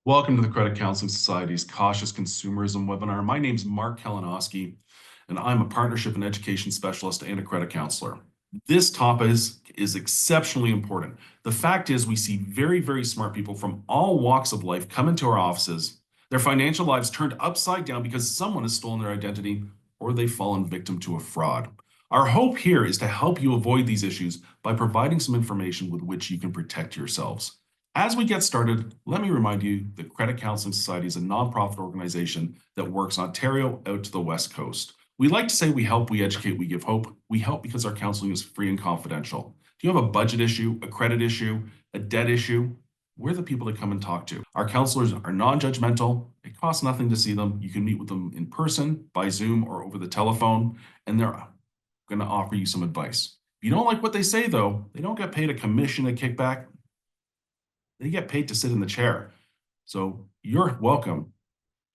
Welcome to the Credit Counseling Society's Cautious Consumerism webinar. My name is Mark Kalinowski, and I'm a partnership and education specialist and a credit counselor. This topic is exceptionally important. The fact is we see very, very smart people from all walks of life come into our offices, their financial lives turned upside down because someone has stolen their identity or they've fallen victim to a fraud. Our hope here is to help you avoid these issues by providing some information with which you can protect yourselves. As we get started, let me remind you the Credit Counseling Society is a nonprofit organization that works Ontario out to the West Coast. We like to say we help, we educate, we give hope. We help because our counseling is free and confidential. Do you have a budget issue, a credit issue, a debt issue? We're the people to come and talk to. Our counselors are non-judgmental. It costs nothing to see them. You can meet with them in person, by Zoom, or over the telephone, and they're going to offer you some advice. If you don't like what they say, though, they don't get paid a commission, a kickback. They get paid to sit in the chair. So you're welcome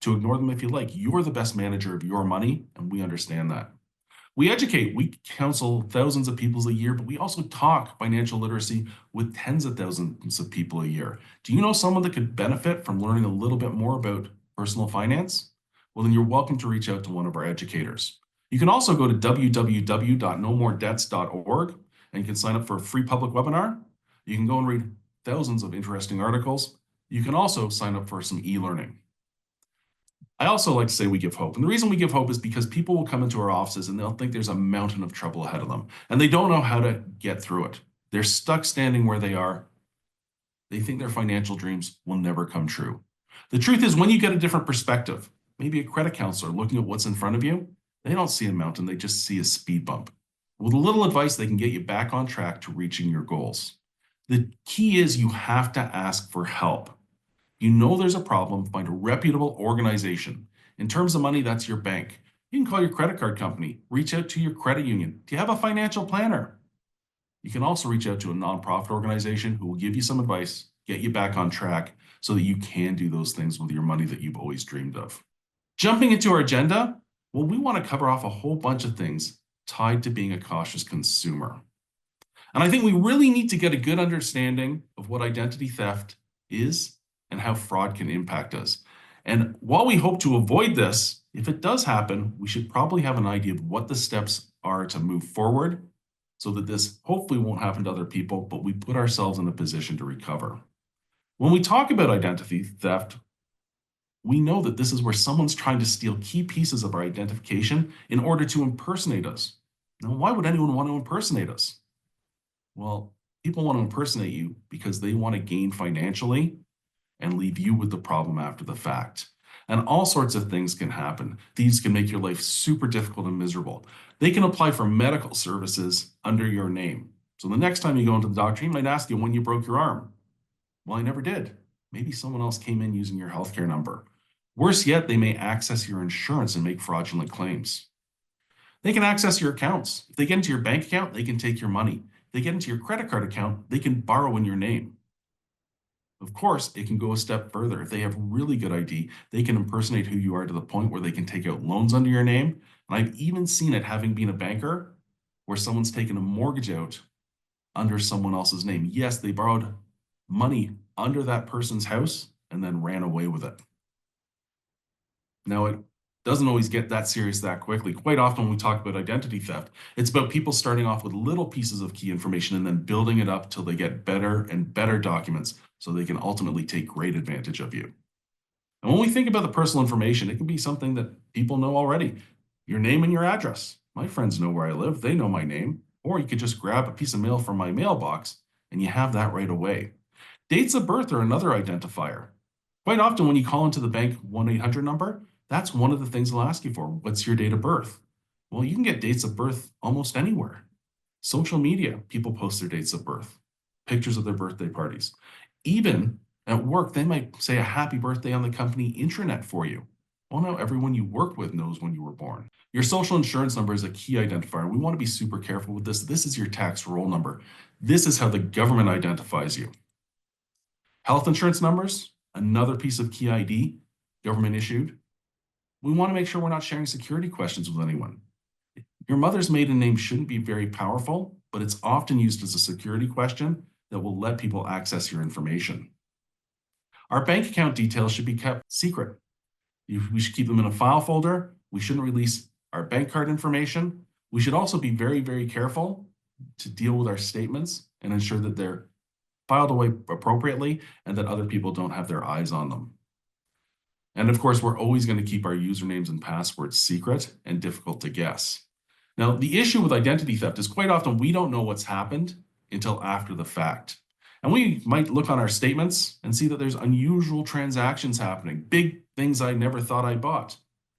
to ignore them if you like. You're the best manager of your money, and we understand that. We educate, we counsel thousands of people a year, but we also talk financial literacy with tens of thousands of people a year. Do you know someone that could benefit from learning a little bit more about personal finance? Well, then you're welcome to reach out to one of our educators. You can also go to www.nomoredebts.org and you can sign up for a free public webinar. You can go and read thousands of interesting articles. You can also sign up for some e-learning. I also like to say we give hope. And the reason we give hope is because people will come into our offices and they'll think there's a mountain of trouble ahead of them. And they don't know how to get through it. They're stuck standing where they are. They think their financial dreams will never come true. The truth is, when you get a different perspective, maybe a credit counselor looking at what's in front of you, they don't see a mountain, they just see a speed bump. With a little advice, they can get you back on track to reaching your goals. The key is you have to ask for help. You know there's a problem, find a reputable organization. In terms of money, that's your bank. You can call your credit card company, reach out to your credit union. Do you have a financial planner? You can also reach out to a nonprofit organization who will give you some advice, get you back on track so that you can do those things with your money that you've always dreamed of. Jumping into our agenda, well, we want to cover off a whole bunch of things tied to being a cautious consumer. And I think we really need to get a good understanding of what identity theft is and how fraud can impact us. And while we hope to avoid this, if it does happen, we should probably have an idea of what the steps are to move forward so that this hopefully won't happen to other people, but we put ourselves in a position to recover. When we talk about identity theft, we know that this is where someone's trying to steal key pieces of our identification in order to impersonate us. Now, why would anyone want to impersonate us? Well, people want to impersonate you because they want to gain financially and leave you with the problem after the fact. And all sorts of things can happen. These can make your life super difficult and miserable. They can apply for medical services under your name. So the next time you go into the doctor, he might ask you when you broke your arm. Well, I never did. Maybe someone else came in using your healthcare number. Worse yet, they may access your insurance and make fraudulent claims. They can access your accounts. If they get into your bank account, they can take your money. They get into your credit card account, they can borrow in your name. Of course, it can go a step further. If they have really good ID, they can impersonate who you are to the point where they can take out loans under your name. And I've even seen it, having been a banker, where someone's taken a mortgage out under someone else's name. Yes, they borrowed money under that person's house and then ran away with it. Now, it doesn't always get that serious that quickly. Quite often when we talk about identity theft, it's about people starting off with little pieces of key information and then building it up till they get better and better documents so they can ultimately take great advantage of you. And when we think about the personal information, it can be something that people know already. Your name and your address. My friends know where I live. They know my name. Or you could just grab a piece of mail from my mailbox and you have that right away. Dates of birth are another identifier. Quite often when you call into the bank 1-800 number, that's one of the things they'll ask you for. What's your date of birth? Well, you can get dates of birth almost anywhere. Social media, people post their dates of birth, pictures of their birthday parties. Even at work, they might say a happy birthday on the company intranet for you. Well, now everyone you work with knows when you were born. Your social insurance number is a key identifier. We want to be super careful with this. This is your tax roll number. This is how the government identifies you. Health insurance numbers, another piece of key ID, government issued. We want to make sure we're not sharing security questions with anyone. Your mother's maiden name shouldn't be very powerful, but it's often used as a security question that will let people access your information. Our bank account details should be kept secret. We should keep them in a file folder. We shouldn't release our bank card information. We should also be very, very careful to deal with our statements and ensure that they're filed away appropriately and that other people don't have their eyes on them. And of course, we're always going to keep our usernames and passwords secret and difficult to guess. Now, the issue with identity theft is quite often we don't know what's happened until after the fact. And we might look on our statements and see that there's unusual transactions happening, big things I never thought I bought.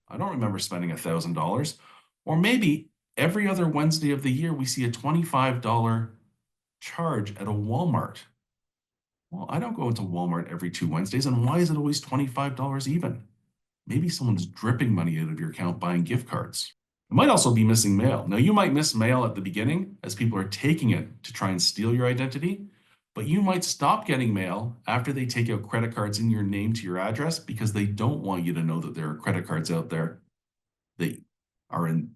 I don't remember spending $1,000. Or maybe every other Wednesday of the year, we see a $25 charge at a Walmart. Well, I don't go into Walmart every 2 Wednesdays, and why is it always $25 even? Maybe someone's dripping money out of your account buying gift cards. It might also be missing mail. Now, you might miss mail at the beginning as people are taking it to try and steal your identity, but you might stop getting mail after they take out credit cards in your name to your address because they don't want you to know that there are credit cards out there that are in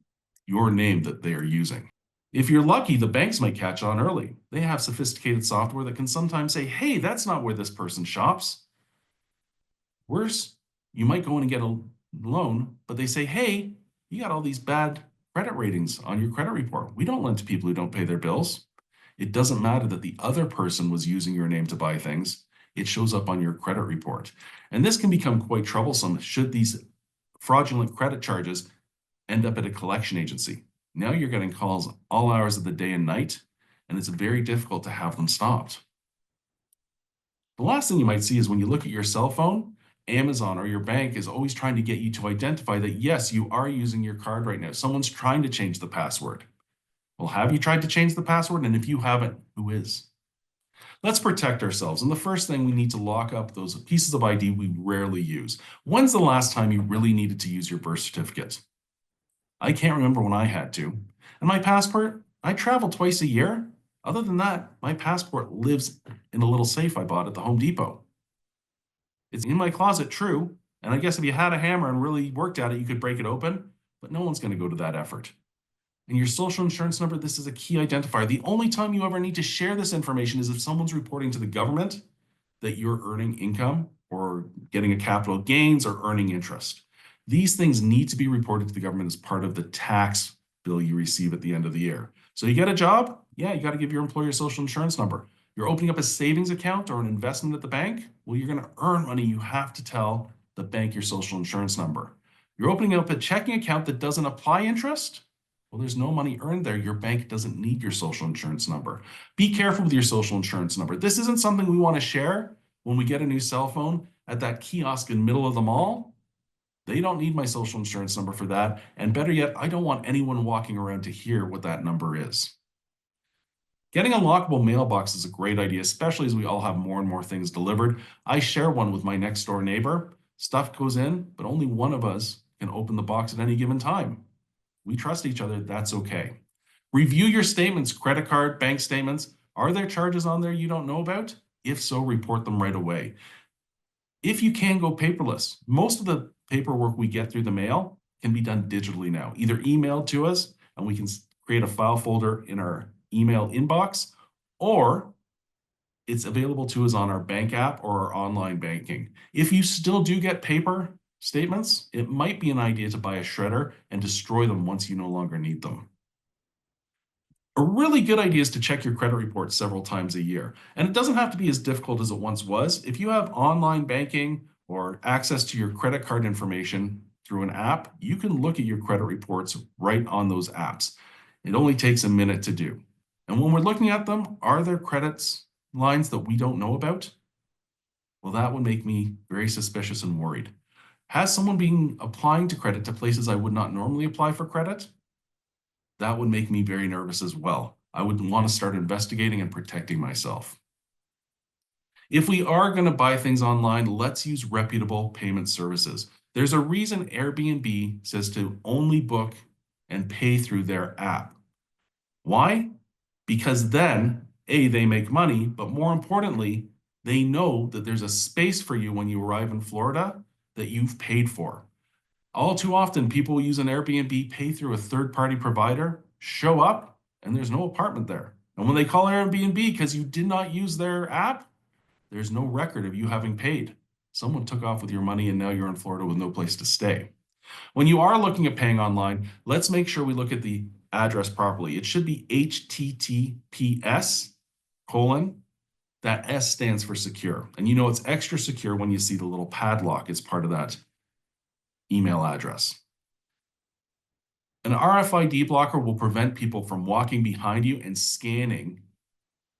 your name that they are using. If you're lucky, the banks might catch on early. They have sophisticated software that can sometimes say, hey, that's not where this person shops. Worse, you might go in and get a loan, but they say, hey, you got all these bad credit ratings on your credit report. We don't lend to people who don't pay their bills. It doesn't matter that the other person was using your name to buy things. It shows up on your credit report. And this can become quite troublesome should these fraudulent credit charges end up at a collection agency. Now you're getting calls all hours of the day and night, and it's very difficult to have them stopped. The last thing you might see is when you look at your cell phone, Amazon or your bank is always trying to get you to identify that, yes, you are using your card right now. Someone's trying to change the password. Well, have you tried to change the password? And if you haven't, who is? Let's protect ourselves. And the first thing, we need to lock up those pieces of ID we rarely use. When's the last time you really needed to use your birth certificate? I can't remember when I had to. And my passport, I travel twice a year. Other than that, my passport lives in a little safe I bought at the Home Depot. It's in my closet, true. And I guess if you had a hammer and really worked at it, you could break it open, but no one's going to go to that effort. And your social insurance number, this is a key identifier. The only time you ever need to share this information is if someone's reporting to the government that you're earning income or getting a capital gains or earning interest. These things need to be reported to the government as part of the tax bill you receive at the end of the year. So you get a job? Yeah, you got to give your employer your social insurance number. You're opening up a savings account or an investment at the bank? Well, you're going to earn money. You have to tell the bank your social insurance number. You're opening up a checking account that doesn't apply interest? Well, there's no money earned there. Your bank doesn't need your social insurance number. Be careful with your social insurance number. This isn't something we want to share when we get a new cell phone at that kiosk in the middle of the mall. They don't need my social insurance number for that. And better yet, I don't want anyone walking around to hear what that number is. Getting a lockable mailbox is a great idea, especially as we all have more and more things delivered. I share one with my next door neighbor. Stuff goes in, but only one of us can open the box at any given time. We trust each other, that's okay. Review your statements, credit card, bank statements. Are there charges on there you don't know about? If so, report them right away. If you can go paperless, most of the paperwork we get through the mail can be done digitally now, either emailed to us and we can create a file folder in our email inbox, or it's available to us on our bank app or our online banking. If you still do get paper statements, it might be an idea to buy a shredder and destroy them once you no longer need them. A really good idea is to check your credit report several times a year. And it doesn't have to be as difficult as it once was. If you have online banking or access to your credit card information through an app, you can look at your credit reports right on those apps. It only takes a minute to do. And when we're looking at them, are there credits lines that we don't know about? Well, that would make me very suspicious and worried. Has someone been applying to credit to places I would not normally apply for credit? That would make me very nervous as well. I would want to start investigating and protecting myself. If we are going to buy things online, let's use reputable payment services. There's a reason Airbnb says to only book and pay through their app. Why? Because then, A, they make money, but more importantly, they know that there's a space for you when you arrive in Florida that you've paid for. All too often, people use an Airbnb, pay through a third-party provider, show up, and there's no apartment there. And when they call Airbnb because you did not use their app, there's no record of you having paid. Someone took off with your money and now you're in Florida with no place to stay. When you are looking at paying online, let's make sure we look at the address properly. It should be HTTPS colon. That S stands for secure. And you know it's extra secure when you see the little padlock as part of that email address. An RFID blocker will prevent people from walking behind you and scanning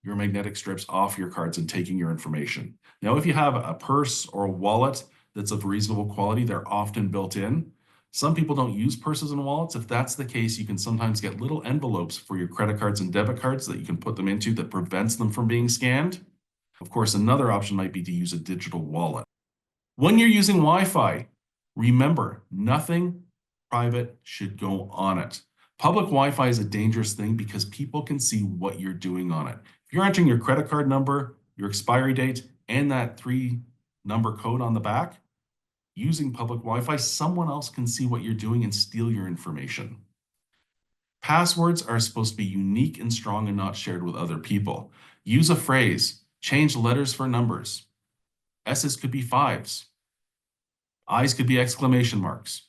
your magnetic strips off your cards and taking your information. Now, if you have a purse or a wallet that's of reasonable quality, they're often built in. Some people don't use purses and wallets. If that's the case, you can sometimes get little envelopes for your credit cards and debit cards that you can put them into that prevents them from being scanned. Of course, another option might be to use a digital wallet. When you're using Wi-Fi, remember, nothing private should go on it. Public Wi-Fi is a dangerous thing because people can see what you're doing on it. If you're entering your credit card number, your expiry date, and that 3-number code on the back, using public Wi-Fi, someone else can see what you're doing and steal your information. Passwords are supposed to be unique and strong and not shared with other people. Use a phrase, change letters for numbers. S's could be 5s. I's could be exclamation marks.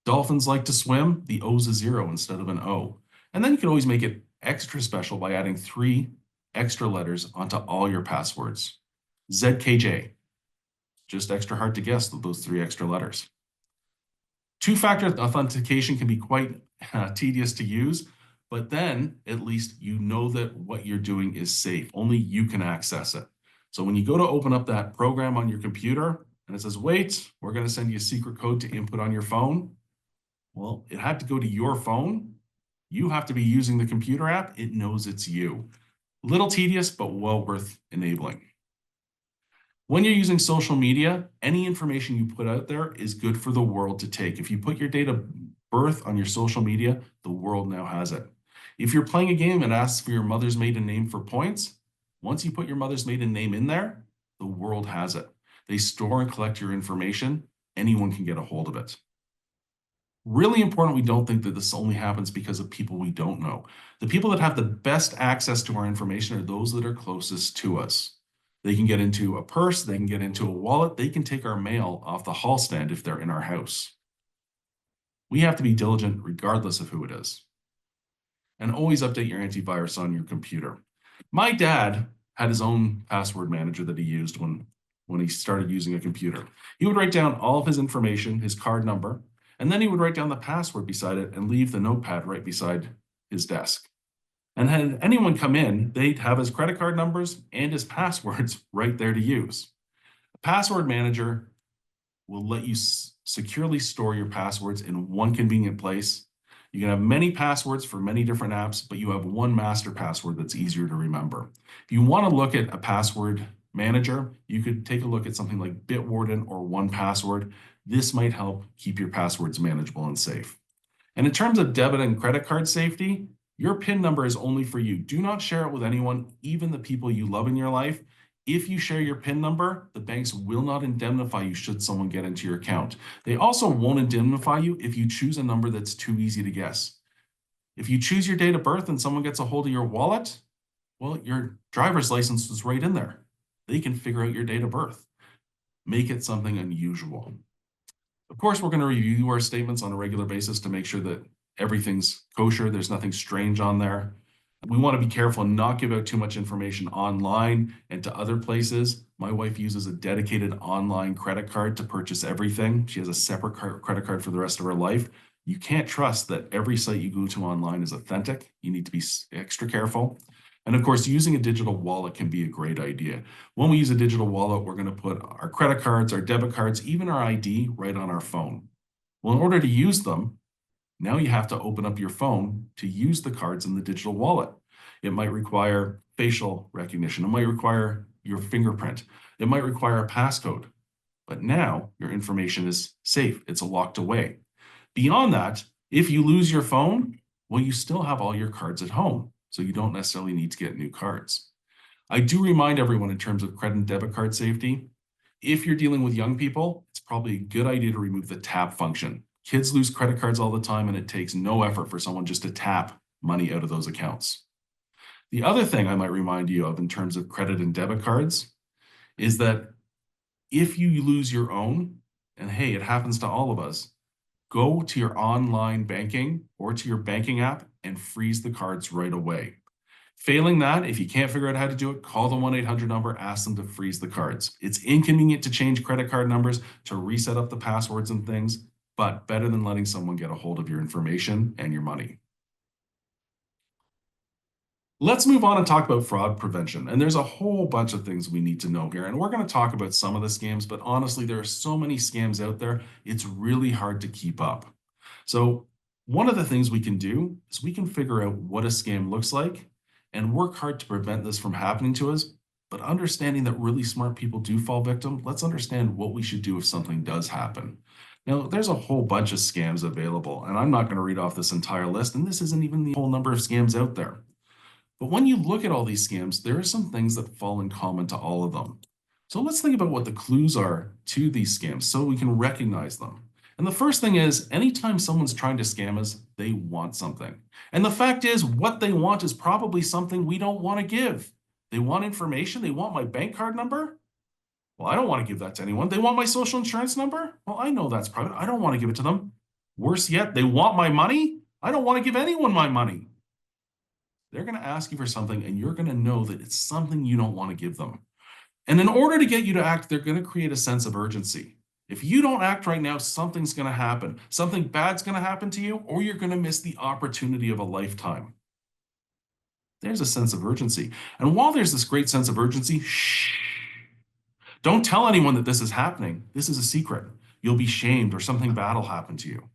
Dolphins like to swim, the O's a 0 instead of an O. And then you can always make it extra special by adding 3 extra letters onto all your passwords. ZKJ, just extra hard to guess with those 3 extra letters. Two-factor authentication can be quite tedious to use, but then at least you know that what you're doing is safe. Only you can access it. So when you go to open up that program on your computer and it says, wait, we're going to send you a secret code to input on your phone. Well, it had to go to your phone. You have to be using the computer app. It knows it's you. Little tedious, but well worth enabling. When you're using social media, any information you put out there is good for the world to take. If you put your date of birth on your social media, the world now has it. If you're playing a game and asks for your mother's maiden name for points, once you put your mother's maiden name in there, the world has it. They store and collect your information. Anyone can get a hold of it. Really important, we don't think that this only happens because of people we don't know. The people that have the best access to our information are those that are closest to us. They can get into a purse, they can get into a wallet, they can take our mail off the hall stand if they're in our house. We have to be diligent regardless of who it is. And always update your antivirus on your computer. My dad had his own password manager that he used when he started using a computer. He would write down all of his information, his card number, and then he would write down the password beside it and leave the notepad right beside his desk. And had anyone come in, they'd have his credit card numbers and his passwords right there to use. A password manager will let you securely store your passwords in one convenient place. You can have many passwords for many different apps, but you have one master password that's easier to remember. If you want to look at a password manager, you could take a look at something like Bitwarden or 1Password. This might help keep your passwords manageable and safe. And in terms of debit and credit card safety, your PIN number is only for you. Do not share it with anyone, even the people you love in your life. If you share your PIN number, the banks will not indemnify you should someone get into your account. They also won't indemnify you if you choose a number that's too easy to guess. If you choose your date of birth and someone gets a hold of your wallet, well, your driver's license is right in there. They can figure out your date of birth. Make it something unusual. Of course, we're going to review our statements on a regular basis to make sure that everything's kosher. There's nothing strange on there. We want to be careful and not give out too much information online and to other places. My wife uses a dedicated online credit card to purchase everything. She has a separate credit card for the rest of her life. You can't trust that every site you go to online is authentic. You need to be extra careful. And of course, using a digital wallet can be a great idea. When we use a digital wallet, we're going to put our credit cards, our debit cards, even our ID right on our phone. Well, in order to use them, now you have to open up your phone to use the cards in the digital wallet. It might require facial recognition. It might require your fingerprint. It might require a passcode. But now your information is safe. It's locked away. Beyond that, if you lose your phone, well, you still have all your cards at home. So you don't necessarily need to get new cards. I do remind everyone in terms of credit and debit card safety, if you're dealing with young people, it's probably a good idea to remove the tap function. Kids lose credit cards all the time, and it takes no effort for someone just to tap money out of those accounts. The other thing I might remind you of in terms of credit and debit cards is that If you lose your own, and hey, it happens to all of us, go to your online banking or to your banking app and freeze the cards right away. Failing that, if you can't figure out how to do it, call the 1-800 number, ask them to freeze the cards. It's inconvenient to change credit card numbers, to reset up the passwords and things, but better than letting someone get a hold of your information and your money. Let's move on and talk about fraud prevention. And there's a whole bunch of things we need to know here. And we're going to talk about some of the scams, but honestly, there are so many scams out there, it's really hard to keep up. So, one of the things we can do is we can figure out what a scam looks like and work hard to prevent this from happening to us. But understanding that really smart people do fall victim, let's understand what we should do if something does happen. Now, there's a whole bunch of scams available, and I'm not going to read off this entire list, and this isn't even the whole number of scams out there. But when you look at all these scams, there are some things that fall in common to all of them. So let's think about what the clues are to these scams so we can recognize them. And the first thing is, anytime someone's trying to scam us, they want something. And the fact is, what they want is probably something we don't want to give. They want information. They want my bank card number. Well, I don't want to give that to anyone. They want my social insurance number. Well, I know that's private. I don't want to give it to them. Worse yet, they want my money. I don't want to give anyone my money. They're going to ask you for something, and you're going to know that it's something you don't want to give them. And in order to get you to act, they're going to create a sense of urgency. If you don't act right now, something's going to happen. Something bad's going to happen to you, or you're going to miss the opportunity of a lifetime. There's a sense of urgency. And while there's this great sense of urgency, shh, don't tell anyone that this is happening. This is a secret. You'll be shamed or something bad will happen to you.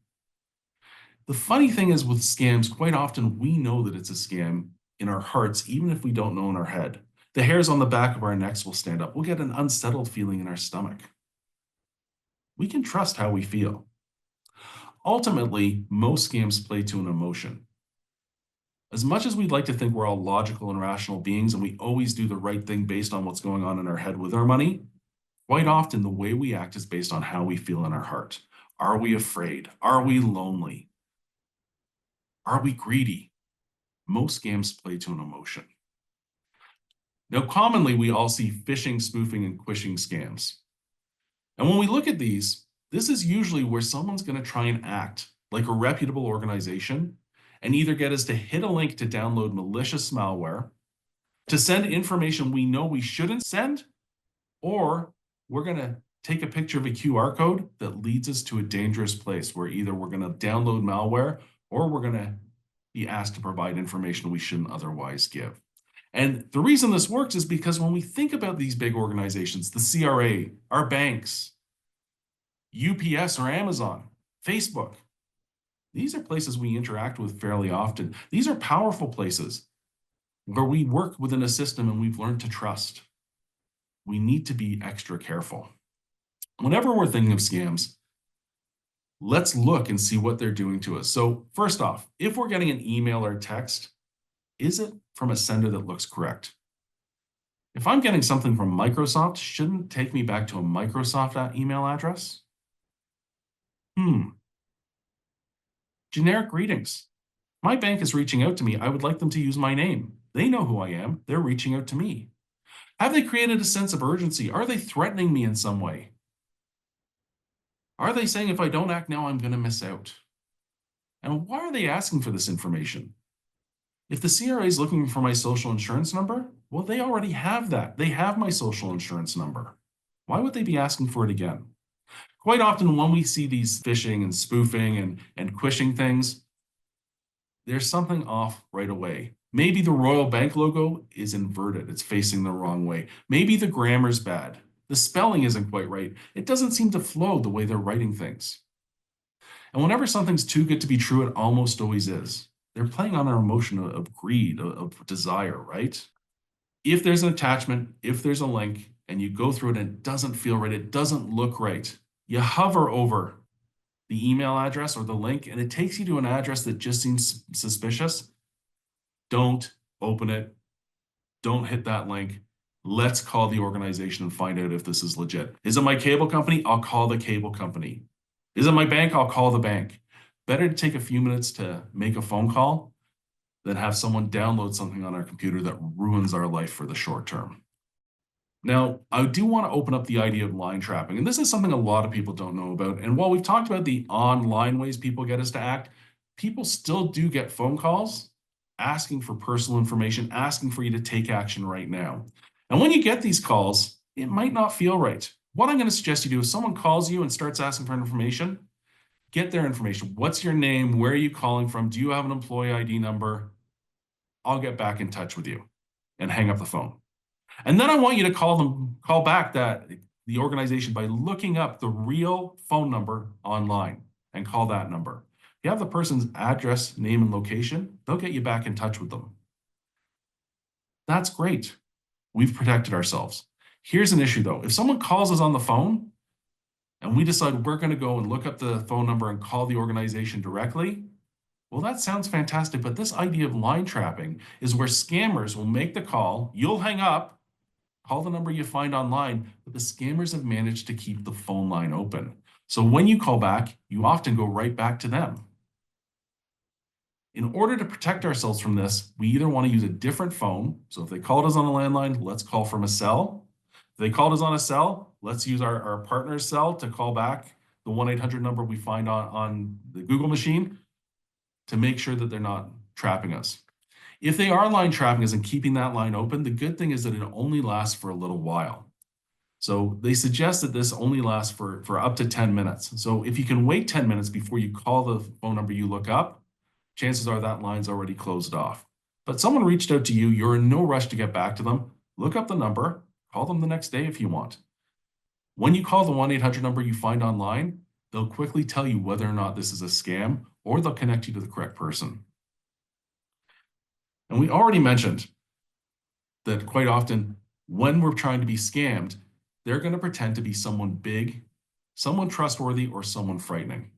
The funny thing is with scams, quite often we know that it's a scam in our hearts, even if we don't know in our head. The hairs on the back of our necks will stand up. We'll get an unsettled feeling in our stomach. We can trust how we feel. Ultimately, most scams play to an emotion. As much as we'd like to think we're all logical and rational beings and we always do the right thing based on what's going on in our head with our money, quite often the way we act is based on how we feel in our heart. Are we afraid? Are we lonely? Are we greedy? Most scams play to an emotion. Now, commonly, we all see phishing, spoofing, and quishing scams. And when we look at these, this is usually where someone's going to try and act like a reputable organization and either get us to hit a link to download malicious malware, to send information we know we shouldn't send, or we're going to take a picture of a QR code that leads us to a dangerous place where either we're going to download malware or we're going to be asked to provide information we shouldn't otherwise give. And the reason this works is because when we think about these big organizations, the CRA, our banks, UPS or Amazon, Facebook, these are places we interact with fairly often. These are powerful places where we work within a system and we've learned to trust. We need to be extra careful. Whenever we're thinking of scams, let's look and see what they're doing to us. So first off, if we're getting an email or text, is it from a sender that looks correct? If I'm getting something from Microsoft, shouldn't it take me back to a Microsoft email address? Generic greetings. My bank is reaching out to me. I would like them to use my name. They know who I am. They're reaching out to me. Have they created a sense of urgency? Are they threatening me in some way? Are they saying if I don't act now, I'm going to miss out? And why are they asking for this information? If the CRA is looking for my social insurance number, well, they already have that. They have my social insurance number. Why would they be asking for it again? Quite often when we see these phishing and spoofing and quishing things, there's something off right away. Maybe the Royal Bank logo is inverted. It's facing the wrong way. Maybe the grammar's bad. The spelling isn't quite right. It doesn't seem to flow the way they're writing things. And whenever something's too good to be true, it almost always is. They're playing on our emotion of greed, of desire, right? If there's an attachment, if there's a link, and you go through it and it doesn't feel right, it doesn't look right, you hover over the email address or the link, and it takes you to an address that just seems suspicious. Don't open it. Don't hit that link. Let's call the organization and find out if this is legit. Is it my cable company? I'll call the cable company. Is it my bank? I'll call the bank. Better to take a few minutes to make a phone call than have someone download something on our computer that ruins our life for the short term. Now, I do want to open up the idea of line trapping, and this is something a lot of people don't know about. And while we've talked about the online ways people get us to act, people still do get phone calls asking for personal information, asking for you to take action right now. And when you get these calls, it might not feel right. What I'm going to suggest you do, if someone calls you and starts asking for information, get their information. What's your name? Where are you calling from? Do you have an employee ID number? I'll get back in touch with you, and hang up the phone. And then I want you to call back the organization by looking up the real phone number online and call that number. If you have the person's address, name, and location, they'll get you back in touch with them. That's great. We've protected ourselves. Here's an issue though. If someone calls us on the phone and we decide we're going to go and look up the phone number and call the organization directly, well, that sounds fantastic, but this idea of line trapping is where scammers will make the call, you'll hang up, call the number you find online, but the scammers have managed to keep the phone line open. So when you call back, you often go right back to them. In order to protect ourselves from this, we either want to use a different phone. So if they called us on a landline, let's call from a cell. If they called us on a cell, let's use our partner's cell to call back the 1-800 number we find on the Google machine to make sure that they're not trapping us. If they are line trapping us and keeping that line open, the good thing is that it only lasts for a little while. So they suggest that this only lasts for up to 10 minutes. So if you can wait 10 minutes before you call the phone number you look up, chances are that line's already closed off. But someone reached out to you, you're in no rush to get back to them. Look up the number, call them the next day if you want. When you call the 1-800 number you find online, they'll quickly tell you whether or not this is a scam, or they'll connect you to the correct person. And we already mentioned that quite often when we're trying to be scammed, they're going to pretend to be someone big, someone trustworthy, or someone frightening.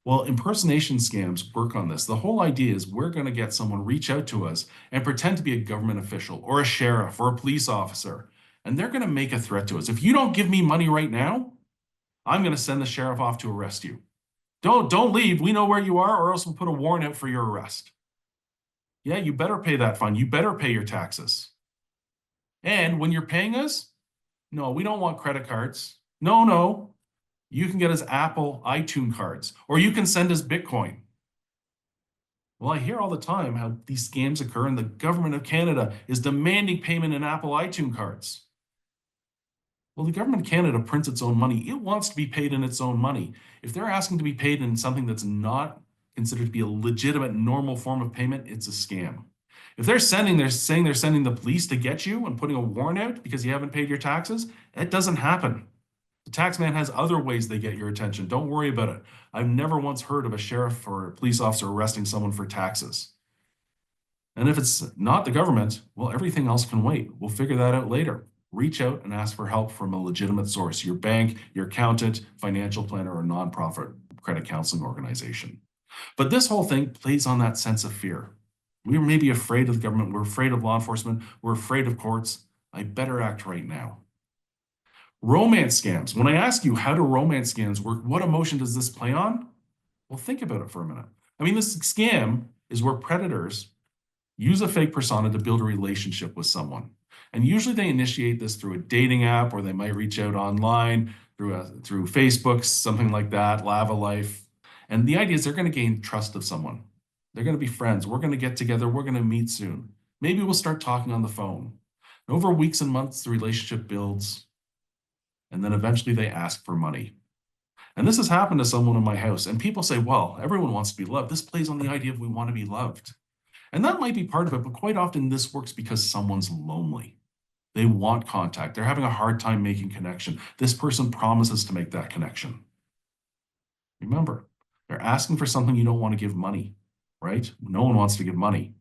Well, impersonation scams work on this. The whole idea is we're going to get someone reach out to us and pretend to be a government official or a sheriff or a police officer. And they're going to make a threat to us. If you don't give me money right now, I'm going to send the sheriff off to arrest you. Don't leave. We know where you are, or else we'll put a warrant out for your arrest. Yeah, you better pay that fine. You better pay your taxes. And when you're paying us, no, we don't want credit cards. No. You can get us Apple iTunes cards, or you can send us Bitcoin. Well, I hear all the time how these scams occur, and the government of Canada is demanding payment in Apple iTunes cards. Well, the government of Canada prints its own money. It wants to be paid in its own money. If they're asking to be paid in something that's not considered to be a legitimate, normal form of payment, it's a scam. If they're saying they're sending the police to get you and putting a warrant out because you haven't paid your taxes, it doesn't happen. The tax man has other ways they get your attention. Don't worry about it. I've never once heard of a sheriff or a police officer arresting someone for taxes. And if it's not the government, well, everything else can wait. We'll figure that out later. Reach out and ask for help from a legitimate source, your bank, your accountant, financial planner, or nonprofit credit counseling organization. But this whole thing plays on that sense of fear. We may be afraid of the government. We're afraid of law enforcement. We're afraid of courts. I better act right now. Romance scams. When I ask you, how do romance scams work? What emotion does this play on? Well, think about it for a minute. I mean, this scam is where predators use a fake persona to build a relationship with someone. And usually they initiate this through a dating app, or they might reach out online through Facebook, something like that, Lava Life. And the idea is they're going to gain trust of someone. They're going to be friends. We're going to get together. We're going to meet soon. Maybe we'll start talking on the phone. And over weeks and months, the relationship builds. And then eventually they ask for money. And this has happened to someone in my house. And people say, well, everyone wants to be loved. This plays on the idea of we want to be loved. And that might be part of it, but quite often this works because someone's lonely. They want contact. They're having a hard time making connection. This person promises to make that connection. Remember, they're asking for something you don't want to give money, right? No one wants to give money.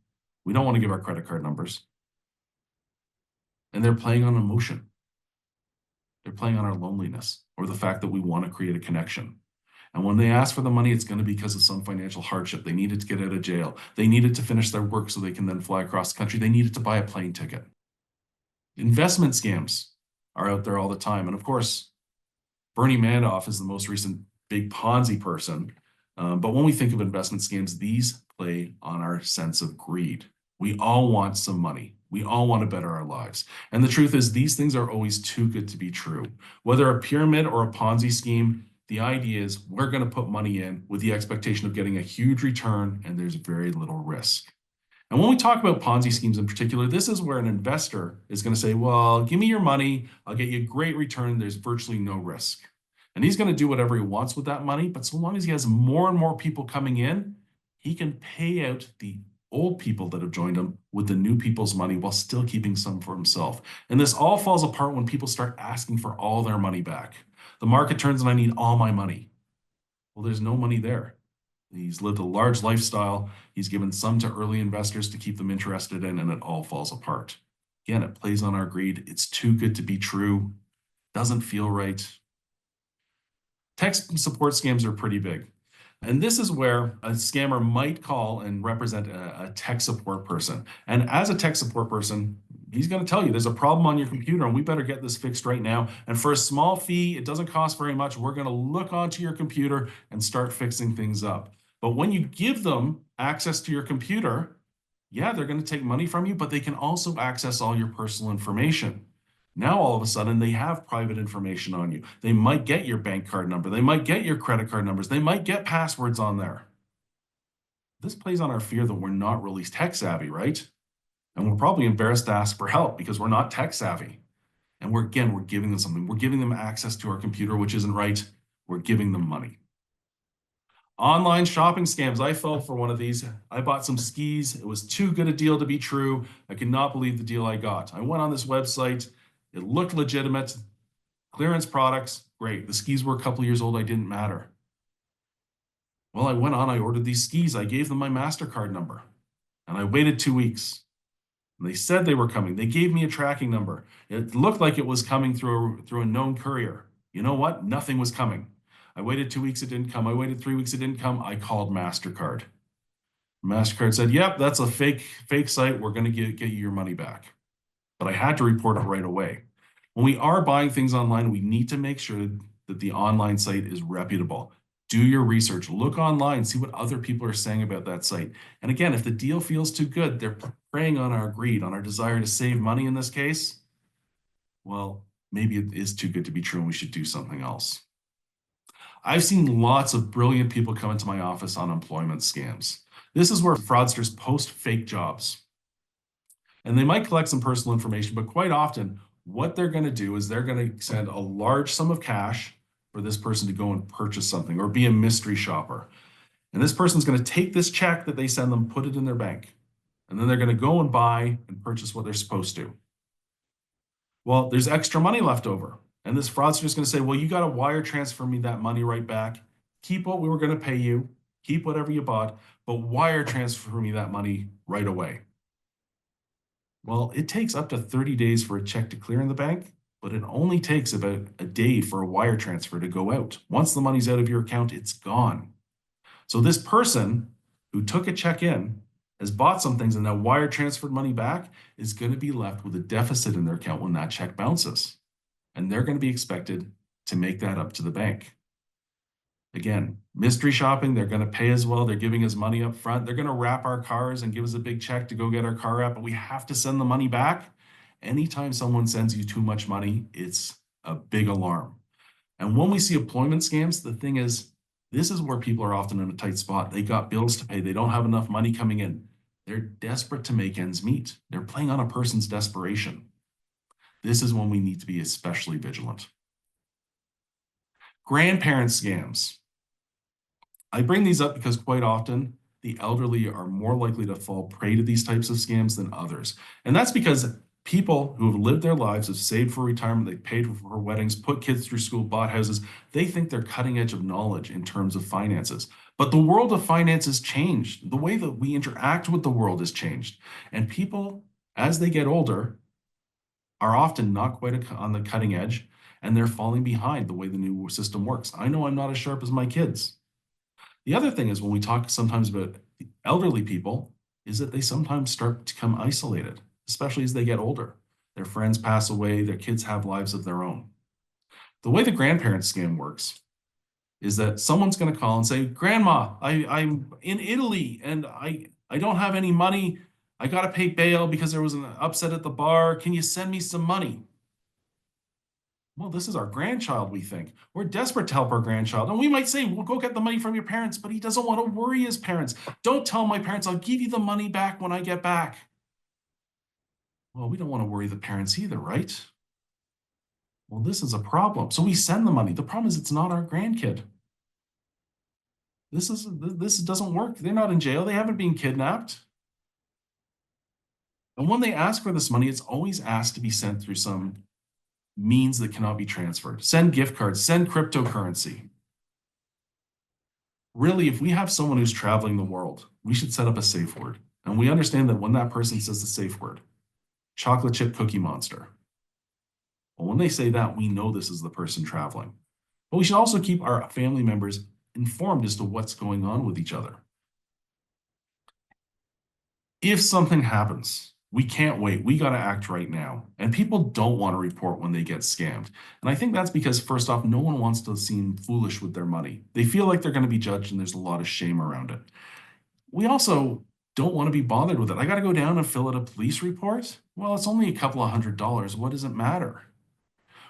We don't want to give our credit card numbers. And they're playing on emotion. They're playing on our loneliness or the fact that we want to create a connection. And when they ask for the money, it's going to be because of some financial hardship. They needed to get out of jail. They needed to finish their work so they can then fly across the country. They needed to buy a plane ticket. Investment scams are out there all the time. And of course, Bernie Madoff is the most recent big Ponzi person. But when we think of investment scams, these play on our sense of greed. We all want some money. We all want to better our lives. And the truth is, these things are always too good to be true. Whether a pyramid or a Ponzi scheme, the idea is we're going to put money in with the expectation of getting a huge return, and there's very little risk. And when we talk about Ponzi schemes in particular, this is where an investor is going to say, well, give me your money. I'll get you a great return. There's virtually no risk. And he's going to do whatever he wants with that money. But so long as he has more and more people coming in, he can pay out the old people that have joined him with the new people's money while still keeping some for himself. And this all falls apart when people start asking for all their money back. The market turns and I need all my money. Well, there's no money there. He's lived a large lifestyle. He's given some to early investors to keep them interested in, and it all falls apart. Again, it plays on our greed. It's too good to be true. Doesn't feel right. Tech support scams are pretty big. And this is where a scammer might call and represent a tech support person. And as a tech support person, he's going to tell you there's a problem on your computer and we better get this fixed right now. And for a small fee, it doesn't cost very much. We're going to look onto your computer and start fixing things up. But when you give them access to your computer, yeah, they're going to take money from you, but they can also access all your personal information. Now, all of a sudden, they have private information on you. They might get your bank card number. They might get your credit card numbers. They might get passwords on there. This plays on our fear that we're not really tech savvy, right? And we're probably embarrassed to ask for help because we're not tech savvy. And we're giving them something. We're giving them access to our computer, which isn't right. We're giving them money. Online shopping scams. I fell for one of these. I bought some skis. It was too good a deal to be true. I could not believe the deal I got. I went on this website. It looked legitimate. Clearance products, great. The skis were a couple of years old. I didn't matter. Well, I went on. I ordered these skis. I gave them my MasterCard number. And I waited 2 weeks. And they said they were coming. They gave me a tracking number. It looked like it was coming through a known courier. You know what? Nothing was coming. I waited 2 weeks. It didn't come. I waited 3 weeks. It didn't come. I called MasterCard. MasterCard said, yep, that's a fake site. We're going to get you your money back. But I had to report it right away. When we are buying things online, we need to make sure that the online site is reputable. Do your research, look online, see what other people are saying about that site. And again, if the deal feels too good, they're preying on our greed, on our desire to save money in this case. Well, maybe it is too good to be true and we should do something else. I've seen lots of brilliant people come into my office on employment scams. This is where fraudsters post fake jobs. And they might collect some personal information, but quite often, what they're going to do is they're going to send a large sum of cash for this person to go and purchase something or be a mystery shopper. And this person's going to take this check that they send them, put it in their bank, and then they're going to go and buy and purchase what they're supposed to. Well, there's extra money left over. And this fraudster is going to say, well, you got to wire transfer me that money right back. Keep what we were going to pay you, keep whatever you bought, but wire transfer me that money right away. Well, it takes up to 30 days for a check to clear in the bank, but it only takes about a day for a wire transfer to go out. Once the money's out of your account, it's gone. So this person who took a check in, has bought some things and now wire transferred money back, is going to be left with a deficit in their account when that check bounces. And they're going to be expected to make that up to the bank. Again, mystery shopping, they're going to pay as well. They're giving us money up front. They're going to wrap our cars and give us a big check to go get our car out, but we have to send the money back. Anytime someone sends you too much money, it's a big alarm. And when we see employment scams, the thing is, this is where people are often in a tight spot. They got bills to pay. They don't have enough money coming in. They're desperate to make ends meet. They're playing on a person's desperation. This is when we need to be especially vigilant. Grandparent scams. I bring these up because quite often the elderly are more likely to fall prey to these types of scams than others. And that's because people who have lived their lives, have saved for retirement, they've paid for weddings, put kids through school, bought houses, they think they're cutting edge of knowledge in terms of finances. But the world of finances changed. The way that we interact with the world has changed. And people, as they get older, are often not quite on the cutting edge, and they're falling behind the way the new system works. I know I'm not as sharp as my kids. The other thing is when we talk sometimes about elderly people is that they sometimes start to become isolated, especially as they get older. Their friends pass away, their kids have lives of their own. The way the grandparent scam works is that someone's going to call and say, Grandma, I'm in Italy and I don't have any money. I got to pay bail because there was an upset at the bar. Can you send me some money? Well, this is our grandchild, we think. We're desperate to help our grandchild. And we might say, well, go get the money from your parents, but he doesn't want to worry his parents. Don't tell my parents, I'll give you the money back when I get back. Well, we don't want to worry the parents either, right? Well, this is a problem. So we send the money. The problem is it's not our grandkid. This doesn't work. They're not in jail. They haven't been kidnapped. And when they ask for this money, it's always asked to be sent through some means that cannot be transferred. Send gift cards, send cryptocurrency. Really, if we have someone who's traveling the world, we should set up a safe word. And we understand that when that person says the safe word, chocolate chip cookie monster. Well, when they say that, we know this is the person traveling. But we should also keep our family members informed as to what's going on with each other. If something happens, we can't wait. We got to act right now. And people don't want to report when they get scammed. And I think that's because, first off, no one wants to seem foolish with their money. They feel like they're going to be judged, and there's a lot of shame around it. We also don't want to be bothered with it. I got to go down and fill out a police report. Well, it's only a couple of $100s. What does it matter?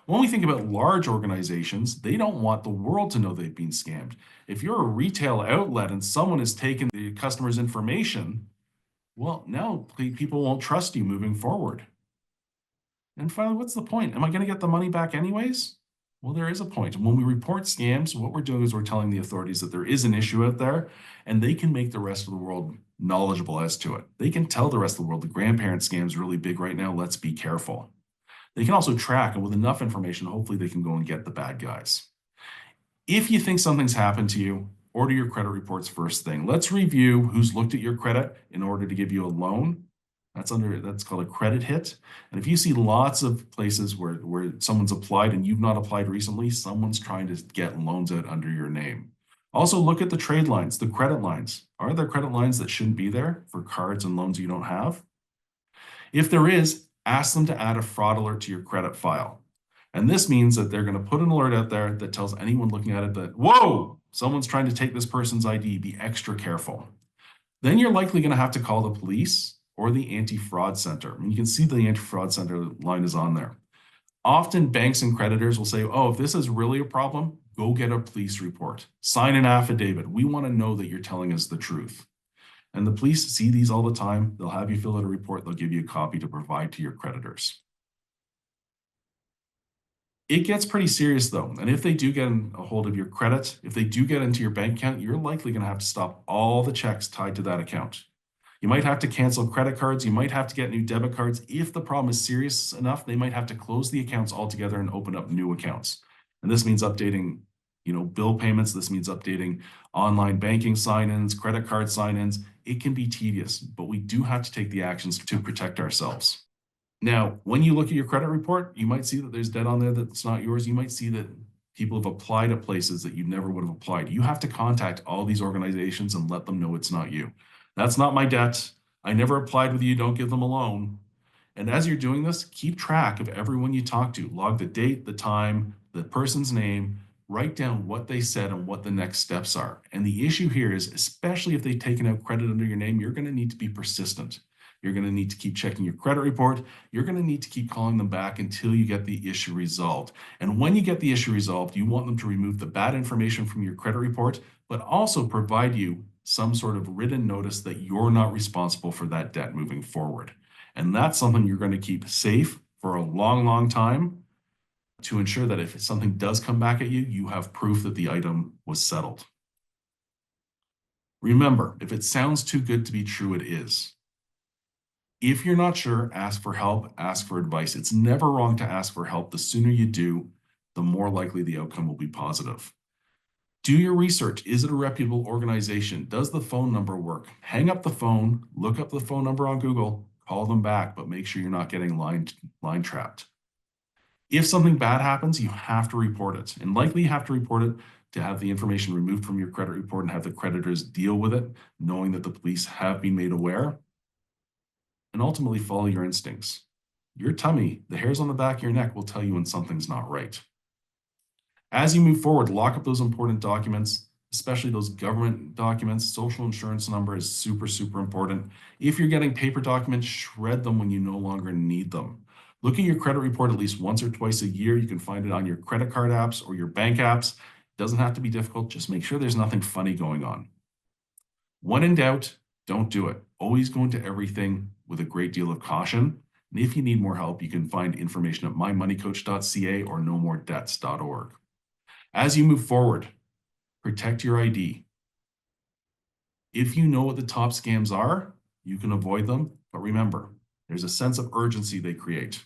When we think about large organizations, they don't want the world to know they've been scammed. If you're a retail outlet and someone has taken the customer's information, well, now people won't trust you moving forward. And finally, what's the point? Am I going to get the money back anyways? Well, there is a point. When we report scams, what we're doing is we're telling the authorities that there is an issue out there, and they can make the rest of the world knowledgeable as to it. They can tell the rest of the world the grandparent scam is really big right now. Let's be careful. They can also track, and with enough information, hopefully they can go and get the bad guys. If you think something's happened to you, order your credit reports first thing. Let's review who's looked at your credit in order to give you a loan. That's called a credit hit. And if you see lots of places where someone's applied and you've not applied recently, someone's trying to get loans out under your name. Also look at the trade lines, the credit lines. Are there credit lines that shouldn't be there for cards and loans you don't have? If there is, ask them to add a fraud alert to your credit file. And this means that they're going to put an alert out there that tells anyone looking at it that, whoa, someone's trying to take this person's ID, be extra careful. Then you're likely going to have to call the police or the anti-fraud center. And you can see the anti-fraud center line is on there. Often banks and creditors will say, oh, if this is really a problem, go get a police report. Sign an affidavit. We want to know that you're telling us the truth. And the police see these all the time. They'll have you fill out a report. They'll give you a copy to provide to your creditors. It gets pretty serious though. And if they do get a hold of your credit, if they do get into your bank account, you're likely going to have to stop all the checks tied to that account. You might have to cancel credit cards. You might have to get new debit cards. If the problem is serious enough, they might have to close the accounts altogether and open up new accounts. And this means updating, bill payments. This means updating online banking sign-ins, credit card sign-ins. It can be tedious, but we do have to take the actions to protect ourselves. Now, when you look at your credit report, you might see that there's debt on there that's not yours. You might see that people have applied at places that you never would have applied. You have to contact all these organizations and let them know it's not you. That's not my debt. I never applied with you. Don't give them a loan. And as you're doing this, keep track of everyone you talk to. Log the date, the time, the person's name, write down what they said and what the next steps are. And the issue here is, especially if they've taken out credit under your name, you're going to need to be persistent. You're going to need to keep checking your credit report. You're going to need to keep calling them back until you get the issue resolved. And when you get the issue resolved, you want them to remove the bad information from your credit report, but also provide you some sort of written notice that you're not responsible for that debt moving forward. And that's something you're going to keep safe for a long, long time to ensure that if something does come back at you, you have proof that the item was settled. Remember, if it sounds too good to be true, it is. If you're not sure, ask for help, ask for advice. It's never wrong to ask for help. The sooner you do, the more likely the outcome will be positive. Do your research. Is it a reputable organization? Does the phone number work? Hang up the phone, look up the phone number on Google, call them back, but make sure you're not getting line trapped. If something bad happens, you have to report it. And likely you have to report it to have the information removed from your credit report and have the creditors deal with it, knowing that the police have been made aware. And ultimately follow your instincts. Your tummy, the hairs on the back of your neck will tell you when something's not right. As you move forward, lock up those important documents, especially those government documents. Social insurance number is super, super important. If you're getting paper documents, shred them when you no longer need them. Look at your credit report at least once or twice a year. You can find it on your credit card apps or your bank apps. It doesn't have to be difficult. Just make sure there's nothing funny going on. When in doubt, don't do it. Always go into everything with a great deal of caution. And if you need more help, you can find information at mymoneycoach.ca or nomooredebts.org. As you move forward, protect your ID. If you know what the top scams are, you can avoid them. But remember, there's a sense of urgency they create.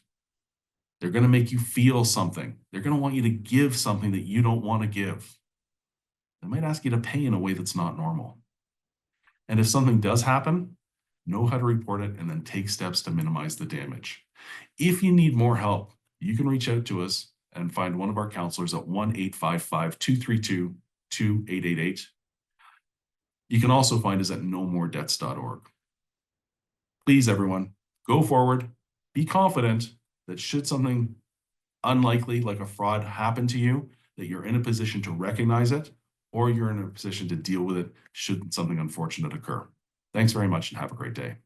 They're going to make you feel something. They're going to want you to give something that you don't want to give. They might ask you to pay in a way that's not normal. And if something does happen, know how to report it and then take steps to minimize the damage. If you need more help, you can reach out to us and find one of our counselors at 1-855-232-2888. You can also find us at nomooredebts.org. Please, everyone, go forward. Be confident that should something unlikely like a fraud happen to you, that you're in a position to recognize it, or you're in a position to deal with it should something unfortunate occur. Thanks very much and have a great day.